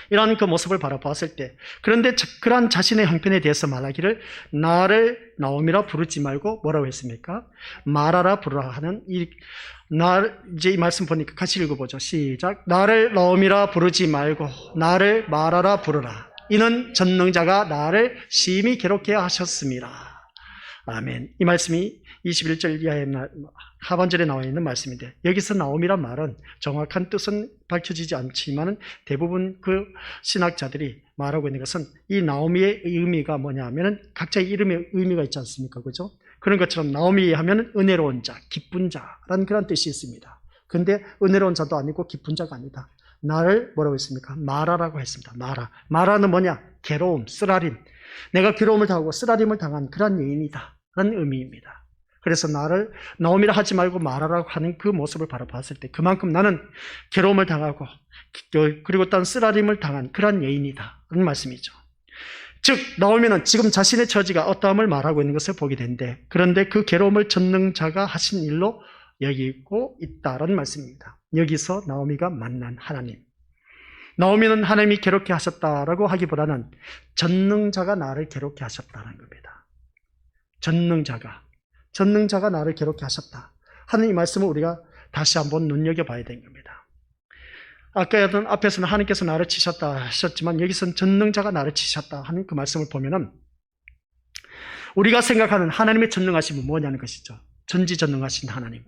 이러한 그 모습을 바라보았을 때, 그런데 그러한 자신의 형편에 대해서 말하기를 나를 나오미라 부르지 말고 뭐라고 했습니까? 마라라 부르라 하는 이제 이 말씀 보니까 같이 읽어보죠. 시작. 나를 나오미라 부르지 말고 나를 마라라 부르라. 이는 전능자가 나를 심히 괴롭게 하셨습니다. 아멘. 이 말씀이 21절 이하의 하반절에 나와 있는 말씀인데, 여기서 나오미란 말은 정확한 뜻은 밝혀지지 않지만 대부분 그 신학자들이 말하고 있는 것은 이 나오미의 의미가 뭐냐 하면 각자의 이름의 의미가 있지 않습니까? 그죠? 그런 것처럼 나오미 하면 은혜로운 자, 기쁜 자라는 그런 뜻이 있습니다. 근데 은혜로운 자도 아니고 기쁜 자가 아니다. 나를 뭐라고 했습니까? 마라라고 했습니다. 마라는 뭐냐? 괴로움, 쓰라림. 내가 괴로움을 당하고 쓰라림을 당한 그런 여인이다 라는 의미입니다. 그래서 나를 나오미라 하지 말고 마라라고 하는 그 모습을 바라봤을 때 그만큼 나는 괴로움을 당하고 그리고 또 쓰라림을 당한 그런 여인이다 라는 말씀이죠. 즉 나오미는 지금 자신의 처지가 어떠함을 말하고 있는 것을 보게 되는데, 그런데 그 괴로움을 전능자가 하신 일로 여기고 있다라는 말씀입니다. 여기서 나오미가 만난 하나님, 나오미는 하나님이 괴롭게 하셨다라고 하기보다는 전능자가 나를 괴롭게 하셨다는 겁니다. 전능자가 나를 괴롭게 하셨다. 하는 이 말씀을 우리가 다시 한번 눈여겨봐야 되는 겁니다. 아까 앞에서는 하나님께서 나를 치셨다 하셨지만 여기서는 전능자가 나를 치셨다 하는 그 말씀을 보면은 우리가 생각하는 하나님의 전능하심은 뭐냐는 것이죠. 전지전능하신 하나님.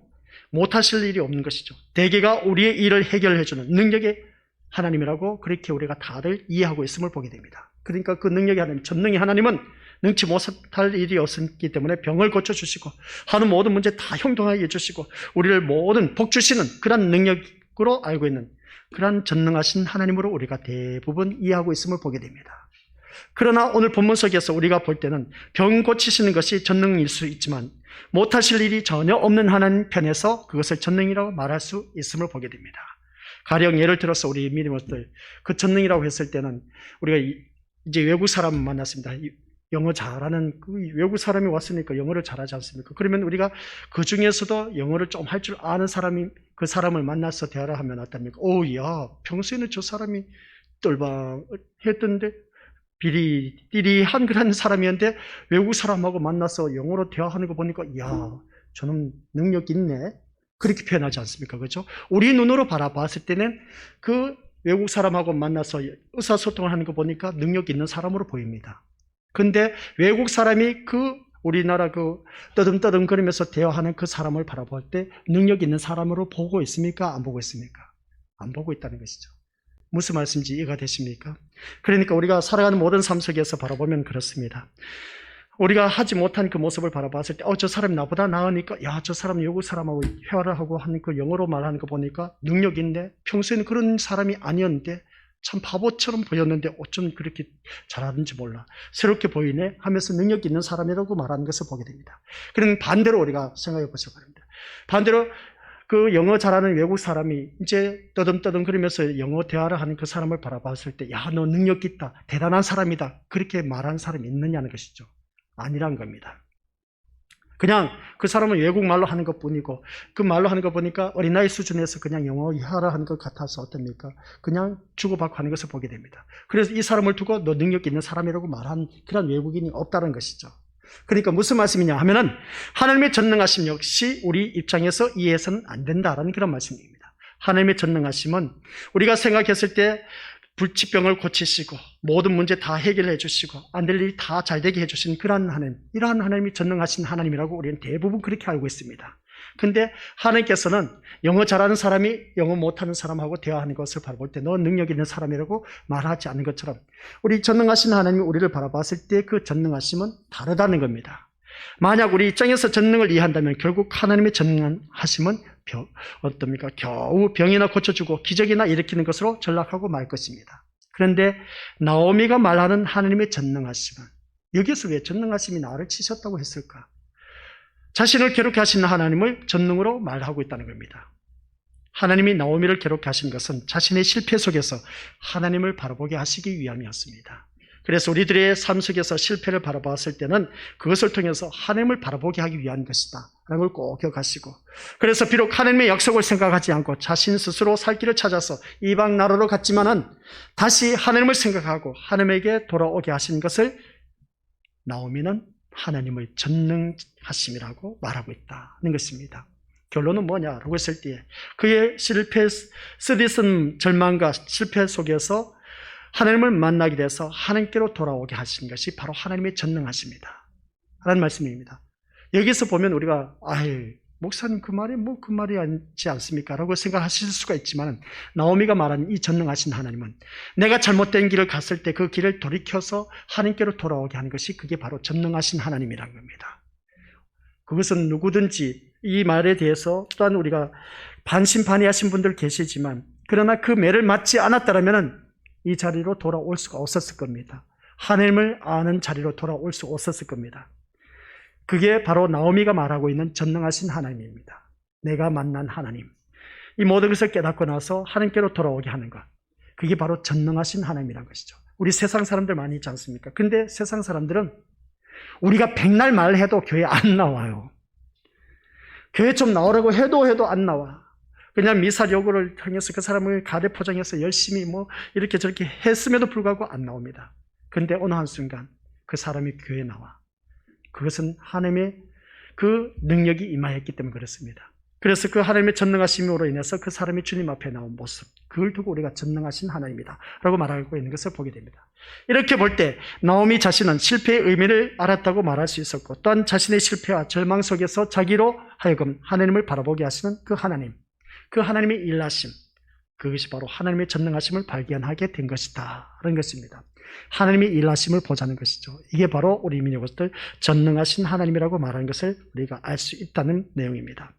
못하실 일이 없는 것이죠. 대개가 우리의 일을 해결해주는 능력의 하나님이라고 그렇게 우리가 다들 이해하고 있음을 보게 됩니다. 그러니까 그 능력의 하나님, 전능의 하나님은 능치 못할 일이 없었기 때문에 병을 고쳐주시고 하는 모든 문제 다 형통하게 해주시고 우리를 모든 복 주시는 그런 능력으로 알고 있는 그런 전능하신 하나님으로 우리가 대부분 이해하고 있음을 보게 됩니다. 그러나 오늘 본문 속에서 우리가 볼 때는 병 고치시는 것이 전능일 수 있지만 못하실 일이 전혀 없는 하나님 편에서 그것을 전능이라고 말할 수 있음을 보게 됩니다. 가령 예를 들어서 우리 믿음들 그 전능이라고 했을 때는 우리가 이제 외국 사람을 만났습니다. 영어 잘하는 그 외국 사람이 왔으니까 영어를 잘하지 않습니까? 그러면 우리가 그 중에서도 영어를 좀 할 줄 아는 사람이 그 사람을 만나서 대화를 하면 어떻습니까? 야, 평소에는 저 사람이 똘방했던데 비리띠리한 그런 사람이었는데 외국 사람하고 만나서 영어로 대화하는 거 보니까 야, 저는 능력 있네. 그렇게 표현하지 않습니까? 그렇죠? 우리 눈으로 바라봤을 때는 그 외국 사람하고 만나서 의사소통을 하는 거 보니까 능력 있는 사람으로 보입니다. 근데 외국 사람이 그 우리나라 그 떠듬떠듬거리면서 대화하는 그 사람을 바라볼 때 능력 있는 사람으로 보고 있습니까? 안 보고 있습니까? 안 보고 있다는 것이죠. 무슨 말씀인지 이해가 되십니까? 그러니까 우리가 살아가는 모든 삶 속에서 바라보면 그렇습니다. 우리가 하지 못한 그 모습을 바라봤을 때 저 사람이 나보다 나으니까 야, 저 사람 외국 사람하고 회화를 하고 하는 그 영어로 말하는 거 보니까 능력 있네. 평소에는 그런 사람이 아니었는데 참 바보처럼 보였는데 어쩜 그렇게 잘하는지 몰라. 새롭게 보이네 하면서 능력 있는 사람이라고 말하는 것을 보게 됩니다. 그럼 반대로 우리가 생각해 보시기 바랍니다. 반대로 그 영어 잘하는 외국 사람이 이제 떠듬떠듬 그러면서 영어 대화를 하는 그 사람을 바라봤을 때 야, 너 능력 있다. 대단한 사람이다. 그렇게 말하는 사람이 있느냐는 것이죠. 아니란 겁니다. 그냥 그 사람은 외국말로 하는 것뿐이고 그 말로 하는 거 보니까 어린아이 수준에서 그냥 영어 이하라 하는 것 같아서 어떻습니까? 그냥 주고받고 하는 것을 보게 됩니다. 그래서 이 사람을 두고 너 능력 있는 사람이라고 말한 그런 외국인이 없다는 것이죠. 그러니까 무슨 말씀이냐 하면은 하나님의 전능하심 역시 우리 입장에서 이해해서는 안 된다라는 그런 말씀입니다. 하나님의 전능하심은 우리가 생각했을 때 불치병을 고치시고 모든 문제 다 해결해 주시고 안 될 일이 다 잘 되게 해주신 그러한 하나님, 이러한 하나님이 전능하신 하나님이라고 우리는 대부분 그렇게 알고 있습니다. 근데 하나님께서는 영어 잘하는 사람이 영어 못하는 사람하고 대화하는 것을 바라볼 때 너 능력 있는 사람이라고 말하지 않는 것처럼 우리 전능하신 하나님이 우리를 바라봤을 때 그 전능하심은 다르다는 겁니다. 만약 우리 입장에서 전능을 이해한다면 결국 하나님의 전능하심은 어떻습니까? 겨우 병이나 고쳐주고 기적이나 일으키는 것으로 전락하고 말 것입니다. 그런데 나오미가 말하는 하나님의 전능하심은 여기서 왜 전능하심이 나를 치셨다고 했을까? 자신을 괴롭게 하시는 하나님을 전능으로 말하고 있다는 겁니다. 하나님이 나오미를 괴롭게 하신 것은 자신의 실패 속에서 하나님을 바라보게 하시기 위함이었습니다. 그래서 우리들의 삶 속에서 실패를 바라봤을 때는 그것을 통해서 하나님을 바라보게 하기 위한 것이다 라는 걸 꼭 기억하시고, 그래서 비록 하나님의 약속을 생각하지 않고 자신 스스로 살 길을 찾아서 이방 나라로 갔지만은 다시 하나님을 생각하고 하나님에게 돌아오게 하신 것을 나오미는 하나님의 전능하심이라고 말하고 있다는 것입니다. 결론은 뭐냐라고 했을 때 그의 실패, 쓰디쓴 절망과 실패 속에서 하나님을 만나게 돼서 하나님께로 돌아오게 하신 것이 바로 하나님의 전능하십니다 라는 말씀입니다. 여기서 보면 우리가 목사님 그 말이 그 말이 아니지 않습니까? 라고 생각하실 수가 있지만 나오미가 말하는 이 전능하신 하나님은 내가 잘못된 길을 갔을 때 그 길을 돌이켜서 하나님께로 돌아오게 하는 것이 그게 바로 전능하신 하나님이라는 겁니다. 그것은 누구든지 이 말에 대해서 또한 우리가 반신반의하신 분들 계시지만 그러나 그 매를 맞지 않았다면 이 자리로 돌아올 수가 없었을 겁니다. 하나님을 아는 자리로 돌아올 수 없었을 겁니다. 그게 바로 나오미가 말하고 있는 전능하신 하나님입니다. 내가 만난 하나님. 이 모든 것을 깨닫고 나서 하나님께로 돌아오게 하는 것. 그게 바로 전능하신 하나님이라는 것이죠. 우리 세상 사람들 많이 있지 않습니까? 근데 세상 사람들은 우리가 백날 말해도 교회 안 나와요. 교회 좀 나오라고 해도 안 나와. 그냥 미사 요구를 통해서 그 사람을 가대 포장해서 열심히 이렇게 저렇게 했음에도 불구하고 안 나옵니다. 그런데 어느 한순간 그 사람이 교회에 나와. 그것은 하나님의 그 능력이 임하였기 때문에 그렇습니다. 그래서 그 하나님의 전능하심으로 인해서 그 사람이 주님 앞에 나온 모습, 그걸 두고 우리가 전능하신 하나님이다 라고 말하고 있는 것을 보게 됩니다. 이렇게 볼 때 나오미 자신은 실패의 의미를 알았다고 말할 수 있었고, 또한 자신의 실패와 절망 속에서 자기로 하여금 하나님을 바라보게 하시는 그 하나님, 그 하나님의 일하심, 그것이 바로 하나님의 전능하심을 발견하게 된 것이다 라는 것입니다. 하나님의 일하심을 보자는 것이죠. 이게 바로 우리 민의 것들 전능하신 하나님이라고 말하는 것을 우리가 알 수 있다는 내용입니다.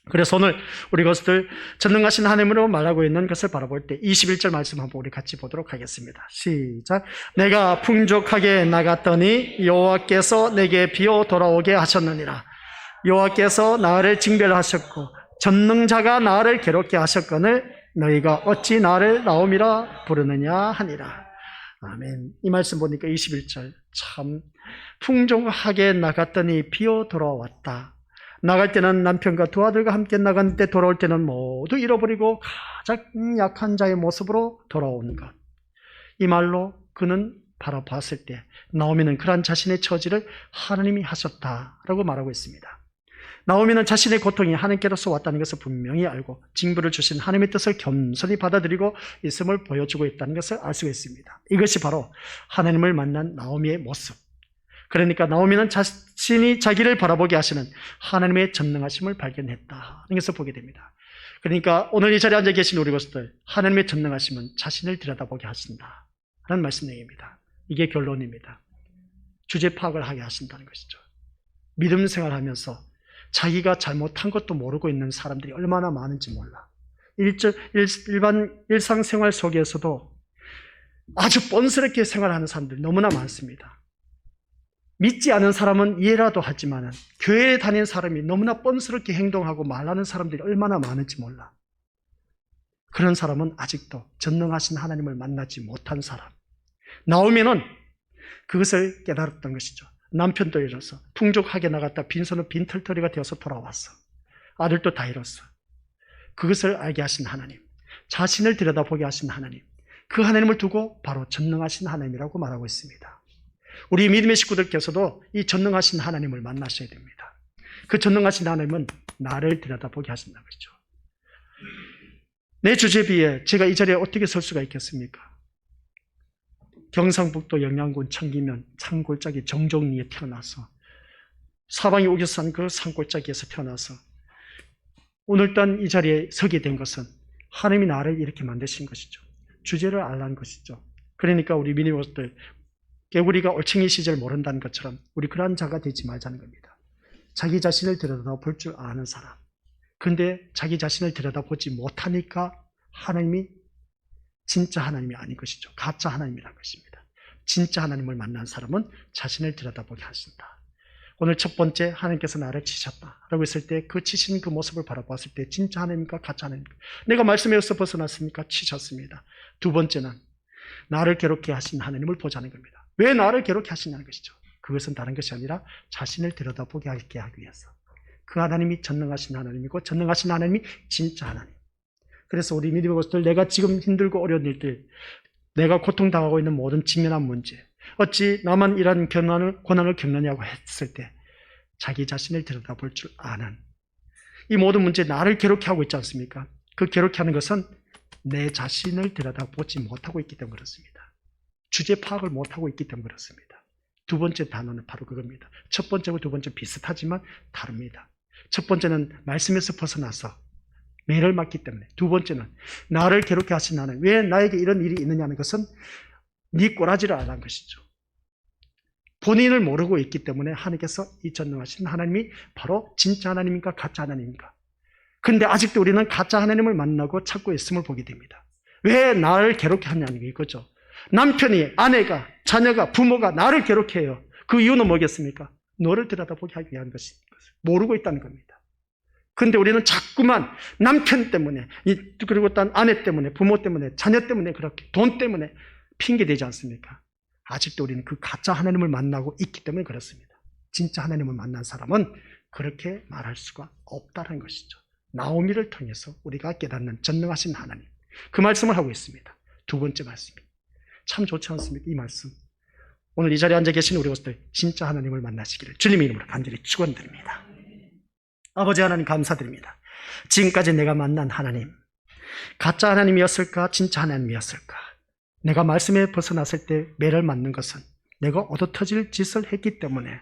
그래서 오늘 우리 것들 전능하신 하나님으로 말하고 있는 것을 바라볼 때 21절 말씀 한번 우리 같이 보도록 하겠습니다. 시작. 내가 풍족하게 나갔더니 여호와께서 내게 비어 돌아오게 하셨느니라. 여호와께서 나를 징별하셨고 전능자가 나를 괴롭게 하셨거늘 너희가 어찌 나를 나옴이라 부르느냐 하니라. 아멘. 이 말씀 보니까 21절 참 풍족하게 나갔더니 비어 돌아왔다. 나갈 때는 남편과 두 아들과 함께 나갔는데 돌아올 때는 모두 잃어버리고 가장 약한 자의 모습으로 돌아오는 것. 이 말로 그는 바라봤을 때 나오미는 그러한 자신의 처지를 하나님이 하셨다라고 말하고 있습니다. 나오미는 자신의 고통이 하나님께로서 왔다는 것을 분명히 알고 징벌을 주신 하나님의 뜻을 겸손히 받아들이고 있음을 보여주고 있다는 것을 알 수가 있습니다. 이것이 바로 하나님을 만난 나오미의 모습. 그러니까 나오미는 자신이 자기를 바라보게 하시는 하나님의 전능하심을 발견했다. 이것을 보게 됩니다. 그러니까 오늘 이 자리에 앉아 계신 우리 것들, 하나님의 전능하심은 자신을 들여다보게 하신다 라는 말씀 내용입니다. 이게 결론입니다. 주제 파악을 하게 하신다는 것이죠. 믿음 생활하면서 자기가 잘못한 것도 모르고 있는 사람들이 얼마나 많은지 몰라. 일반 일상생활 속에서도 아주 뻔스럽게 생활하는 사람들이 너무나 많습니다. 믿지 않은 사람은 이해라도 하지만 교회에 다니는 사람이 너무나 뻔스럽게 행동하고 말하는 사람들이 얼마나 많은지 몰라. 그런 사람은 아직도 전능하신 하나님을 만나지 못한 사람. 나오미는 그것을 깨달았던 것이죠. 남편도 잃어서 풍족하게 나갔다 빈손은 빈털터리가 되어서 돌아왔어. 아들도 다 잃었어. 그것을 알게 하신 하나님, 자신을 들여다보게 하신 하나님, 그 하나님을 두고 바로 전능하신 하나님이라고 말하고 있습니다. 우리 믿음의 식구들께서도 이 전능하신 하나님을 만나셔야 됩니다. 그 전능하신 하나님은 나를 들여다보게 하신다는 거죠. 내 주제비에 제가 이 자리에 어떻게 설 수가 있겠습니까? 경상북도 영양군 청기면 산골짜기 정종리에 태어나서 사방이 우겨싼 그 산골짜기에서 태어나서 오늘단 이 자리에 서게 된 것은 하나님이 나를 이렇게 만드신 것이죠. 주제를 알라는 것이죠. 그러니까 우리 미니버스들 개구리가 올챙이 시절 모른다는 것처럼 우리 그러한 자가 되지 말자는 겁니다. 자기 자신을 들여다볼 줄 아는 사람. 근데 자기 자신을 들여다보지 못하니까 하나님이 진짜 하나님이 아닌 것이죠. 가짜 하나님이라는 것입니다. 진짜 하나님을 만난 사람은 자신을 들여다보게 하신다. 오늘 첫 번째 하나님께서 나를 치셨다라고 했을 때 그 치신 그 모습을 바라봤을 때 진짜 하나님입니까? 가짜 하나님입니까? 내가 말씀에서 벗어났으니까 치셨습니다. 두 번째는 나를 괴롭게 하신 하나님을 보자는 겁니다. 왜 나를 괴롭게 하시냐는 것이죠. 그것은 다른 것이 아니라 자신을 들여다보게 하기 위해서. 그 하나님이 전능하신 하나님이고 전능하신 하나님이 진짜 하나님. 그래서 우리 믿음의 것들, 내가 지금 힘들고 어려운 일들, 내가 고통당하고 있는 모든 직면한 문제, 어찌 나만 이런 고난을 겪느냐고 했을 때 자기 자신을 들여다볼 줄 아는 이 모든 문제 나를 괴롭게 하고 있지 않습니까? 그 괴롭게 하는 것은 내 자신을 들여다보지 못하고 있기 때문에 그렇습니다. 주제 파악을 못하고 있기 때문에 그렇습니다. 두 번째 단어는 바로 그겁니다. 첫 번째와 두 번째 비슷하지만 다릅니다. 첫 번째는 말씀에서 벗어나서 매를 맞기 때문에, 두 번째는 나를 괴롭게 하신 하나님, 왜 나에게 이런 일이 있느냐는 것은 네 꼬라지를 알라는 것이죠. 본인을 모르고 있기 때문에 하나님께서 이 전능하신 하나님이 바로 진짜 하나님인가 가짜 하나님인가. 근데 아직도 우리는 가짜 하나님을 만나고 찾고 있음을 보게 됩니다. 왜 나를 괴롭게 하냐는 게 이거죠. 남편이, 아내가, 자녀가, 부모가 나를 괴롭게 해요. 그 이유는 뭐겠습니까? 너를 들여다보게 하기 위한 것이 모르고 있다는 겁니다. 그런데 우리는 자꾸만 남편 때문에, 그리고 또 아내 때문에, 부모 때문에, 자녀 때문에, 그렇게 돈 때문에 핑계대지 않습니까? 아직도 우리는 그 가짜 하나님을 만나고 있기 때문에 그렇습니다. 진짜 하나님을 만난 사람은 그렇게 말할 수가 없다는 것이죠. 나오미를 통해서 우리가 깨닫는 전능하신 하나님, 그 말씀을 하고 있습니다. 두 번째 말씀입니다. 참 좋지 않습니까? 이 말씀. 오늘 이 자리에 앉아 계신 우리 것들 진짜 하나님을 만나시기를 주님의 이름으로 간절히 축원드립니다. 아버지 하나님 감사드립니다. 지금까지 내가 만난 하나님, 가짜 하나님이었을까? 진짜 하나님이었을까? 내가 말씀에 벗어났을 때 매를 맞는 것은 내가 얻어터질 짓을 했기 때문에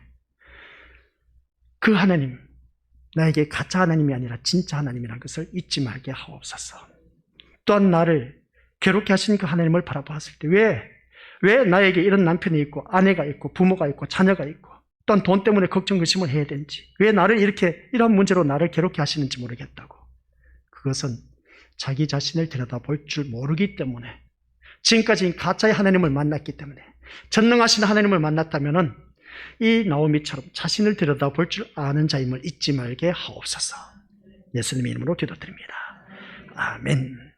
그 하나님, 나에게 가짜 하나님이 아니라 진짜 하나님이라는 것을 잊지 말게 하옵소서. 또한 나를 괴롭게 하신 그 하나님을 바라보았을 때 왜 나에게 이런 남편이 있고 아내가 있고 부모가 있고 자녀가 있고 또한 돈 때문에 걱정 의심을 해야 되는지, 왜 나를 이런 문제로 나를 괴롭게 하시는지 모르겠다고. 그것은 자기 자신을 들여다볼 줄 모르기 때문에, 지금까지 가짜의 하나님을 만났기 때문에, 전능하신 하나님을 만났다면은 이 나오미처럼 자신을 들여다볼 줄 아는 자임을 잊지 말게 하옵소서. 예수님의 이름으로 기도드립니다. 아멘.